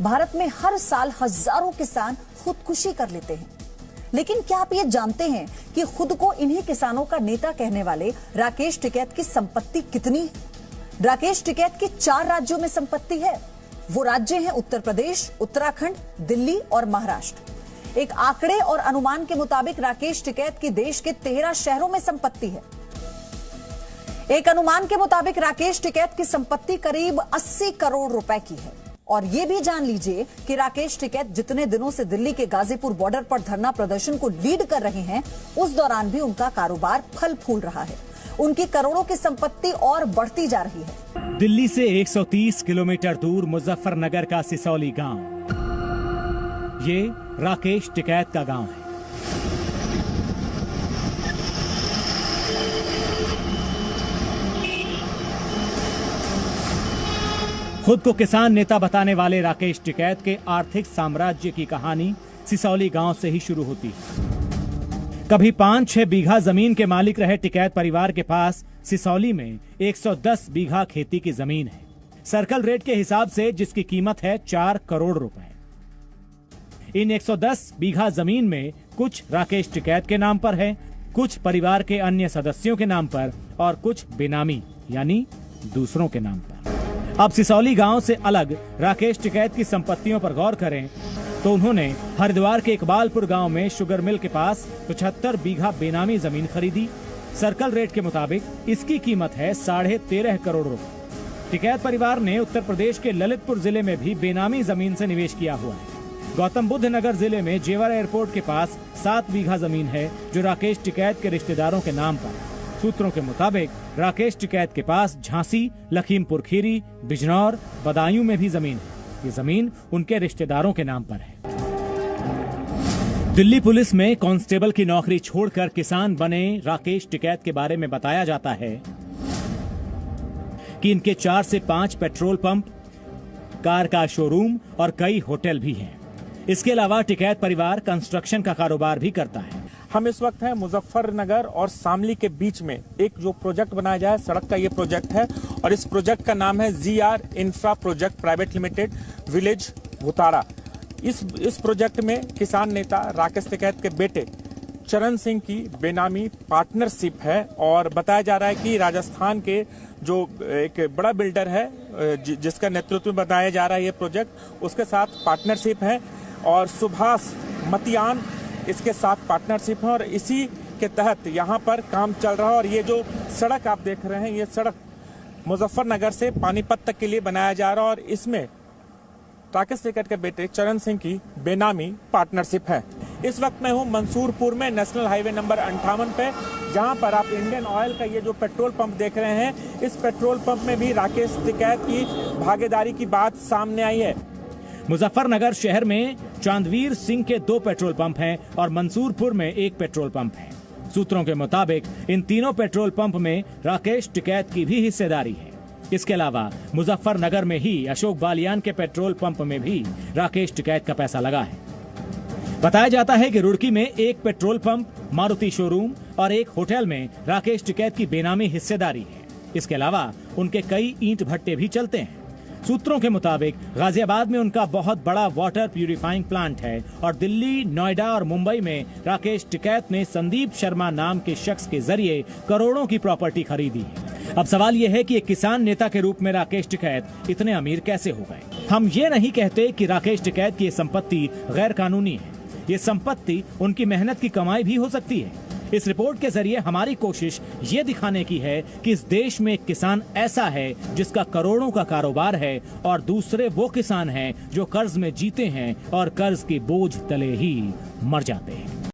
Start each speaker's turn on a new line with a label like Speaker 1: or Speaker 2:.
Speaker 1: भारत में हर साल हजारों किसान खुदकुशी कर लेते हैं। लेकिन क्या आप ये जानते हैं कि खुद को इन्हीं किसानों का नेता कहने वाले राकेश टिकैत की संपत्ति कितनी है? राकेश टिकैत की 4 राज्यों में संपत्ति है। वो राज्य हैं उत्तर प्रदेश, उत्तराखंड, दिल्ली और महाराष्ट्र। एक आंकड़े और अनुमान के मुताबिक राकेश टिकैत की देश के 13 शहरों में संपत्ति है। एक अनुमान के मुताबिक राकेश टिकैत की संपत्ति करीब 80 करोड़ रुपए की है। और यह भी जान लीजिए कि राकेश टिकैत जितने दिनों से दिल्ली के गाजीपुर बॉर्डर पर धरना प्रदर्शन को लीड कर रहे हैं, उस दौरान भी उनका कारोबार फल फूल रहा है। उनकी करोड़ों की संपत्ति और बढ़ती जा रही है।
Speaker 2: दिल्ली से 130 किलोमीटर दूर मुजफ्फरनगर का सिसौली गांव, ये राकेश टिकैत का गांव है। खुद को किसान नेता बताने वाले राकेश टिकैत के आर्थिक साम्राज्य की कहानी सिसौली गांव से ही शुरू होती है। कभी 5-6 बीघा जमीन के मालिक रहे टिकैत परिवार के पास सिसौली में 110 बीघा खेती की जमीन है। सर्कल रेट के हिसाब से जिसकी कीमत है 4 करोड़ रुपए। इन 110 बीघा जमीन में कुछ राकेश टिकैत के नाम पर है, कुछ परिवार के अन्य सदस्यों के नाम पर और कुछ बेनामी यानी दूसरों के नाम पर। अब सिसौली गांव से अलग राकेश टिकैत की संपत्तियों पर गौर करें तो उन्होंने हरिद्वार के इकबालपुर गांव में शुगर मिल के पास 75 बीघा बेनामी जमीन खरीदी। सर्कल रेट के मुताबिक इसकी कीमत है 13.5 करोड़ रुपए। टिकैत परिवार ने उत्तर प्रदेश के ललितपुर जिले में भी बेनामी जमीन से निवेश किया हुआ है। गौतम बुद्ध नगर जिले में जेवर एयरपोर्ट के पास 7 बीघा जमीन है जो राकेश टिकैत के रिश्तेदारों के नाम पर है। सूत्रों के मुताबिक राकेश टिकैत के पास झांसी, लखीमपुर खीरी, बिजनौर, बदायूं में भी जमीन है। ये जमीन उनके रिश्तेदारों के नाम पर है। दिल्ली पुलिस में कांस्टेबल की नौकरी छोड़कर किसान बने राकेश टिकैत के बारे में बताया जाता है कि इनके 4 से 5 पेट्रोल पंप, कार का शोरूम और कई होटल भी हैं। इसके अलावा टिकैत परिवार कंस्ट्रक्शन का कारोबार भी करता है।
Speaker 3: हम इस वक्त हैं मुजफ्फरनगर और शामली के बीच में। एक जो प्रोजेक्ट बनाया जाए सड़क का ये प्रोजेक्ट है और इस प्रोजेक्ट का नाम है GR infra project private limited village Bhutada. इस प्रोजेक्ट में किसान नेता राकेश टिकैत के बेटे चरण सिंह की बेनामी पार्टनरशिप है और बताया जा रहा है कि राजस्थान के जो एक बड़ा बिल्डर है जिसका नेतृत्व में बनाया जा रहा है ये प्रोजेक्ट, उसके साथ पार्टनरशिप है और सुभाष मतियान इसके साथ पार्टनरशिप है और इसी के तहत यहाँ पर काम चल रहा है। और ये जो सड़क आप देख रहे हैं ये सड़क मुजफ्फरनगर से पानीपत तक के लिए बनाया जा रहा है और इसमें राकेश टिकैत के बेटे चरण सिंह की बेनामी पार्टनरशिप है। इस वक्त मैं हूँ मंसूरपुर में नेशनल हाईवे नंबर 58 पे, जहाँ पर आप इंडियन ऑयल का ये जो पेट्रोल पंप देख रहे हैं, इस पेट्रोल पंप में भी राकेश टिकैत की भागीदारी की बात सामने आई है।
Speaker 2: मुजफ्फरनगर शहर में चांदवीर सिंह के 2 पेट्रोल पंप हैं और मंसूरपुर में 1 पेट्रोल पंप है। सूत्रों के मुताबिक इन तीनों पेट्रोल पंप में राकेश टिकैत की भी हिस्सेदारी है। इसके अलावा मुजफ्फरनगर में ही अशोक बालियान के पेट्रोल पंप में भी राकेश टिकैत का पैसा लगा है। बताया जाता है कि रुड़की में 1 पेट्रोल पंप, मारुति शोरूम और 1 होटल में राकेश टिकैत की बेनामी हिस्सेदारी है। इसके अलावा उनके कई ईंट भट्टे भी चलते हैं। सूत्रों के मुताबिक गाजियाबाद में उनका बहुत बड़ा वाटर प्यूरिफाइंग प्लांट है और दिल्ली, नोएडा और मुंबई में राकेश टिकैत ने संदीप शर्मा नाम के शख्स के जरिए करोड़ों की प्रॉपर्टी खरीदी है। अब सवाल यह है कि एक किसान नेता के रूप में राकेश टिकैत इतने अमीर कैसे हो गए? हम ये नहीं कहते कि राकेश टिकैत की ये संपत्ति गैर कानूनी है। ये संपत्ति उनकी मेहनत की कमाई भी हो सकती है। इस रिपोर्ट के जरिए हमारी कोशिश ये दिखाने की है कि इस देश में एक किसान ऐसा है जिसका करोड़ों का कारोबार है और दूसरे वो किसान हैं जो कर्ज में जीते हैं और कर्ज के बोझ तले ही मर जाते हैं।